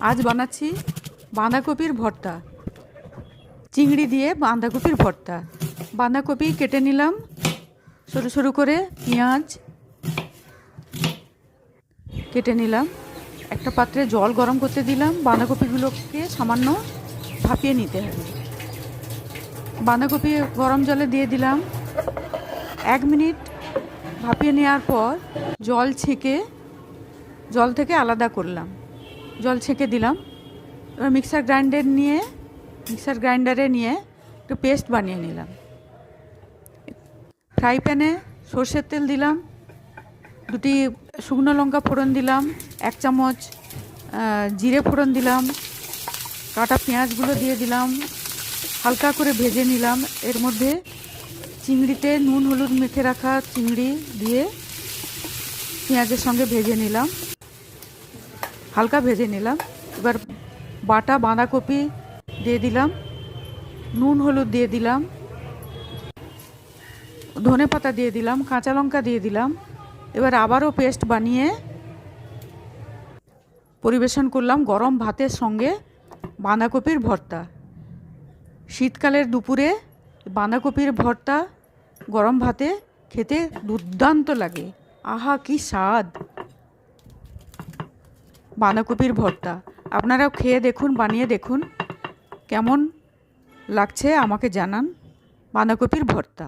আজ বানাচ্ছি বাঁধাকপির ভর্তা। চিংড়ি দিয়ে বাঁধাকপির ভর্তা। বাঁধাকপি কেটে নিলাম সরু সরু করে, পেঁয়াজ কেটে নিলাম। একটা পাত্রে জল গরম করতে দিলাম। বাঁধাকপিগুলোকে সামান্য ভাপিয়ে নিতে হবে। বাঁধাকপি গরম জলে দিয়ে দিলাম। 1 মিনিট ভাপিয়ে নেওয়ার পর জল থেকে আলাদা করলাম। জল ছেঁকে দিলাম। এবার মিক্সার গ্রাইন্ডারে নিয়ে একটু পেস্ট বানিয়ে নিলাম। ফ্রাই প্যানে সর্ষের তেল দিলাম, 2টি শুকনো লঙ্কা ফোড়ন দিলাম, 1 চামচ জিরে ফোড়ন দিলাম, কাটা পেঁয়াজগুলো দিয়ে দিলাম, হালকা করে ভেজে নিলাম। এর মধ্যে চিংড়িতে নুন হলুদ মেখে রাখা চিংড়ি দিয়ে পেঁয়াজের সঙ্গে ভেজে নিলাম, হালকা ভেজে নিলাম। এবার বাটা বাঁধাকপি দিয়ে দিলাম, নুন হলুদ দিয়ে দিলাম, ধনেপাতা দিয়ে দিলাম, কাঁচা লঙ্কা দিয়ে দিলাম। এবার আবারও পেস্ট বানিয়ে পরিবেশন করলাম গরম ভাতের সঙ্গে বাঁধাকপির ভর্তা। শীতকালের দুপুরে বাঁধাকপির ভর্তা গরম ভাতে খেতে দুর্দান্ত লাগে। আহা, কি স্বাদ! বাঁধাকপির ভর্তা আপনারাও খেয়ে দেখুন, বানিয়ে দেখুন, কেমন লাগছে আমাকে জানান। বাঁধাকপির ভর্তা।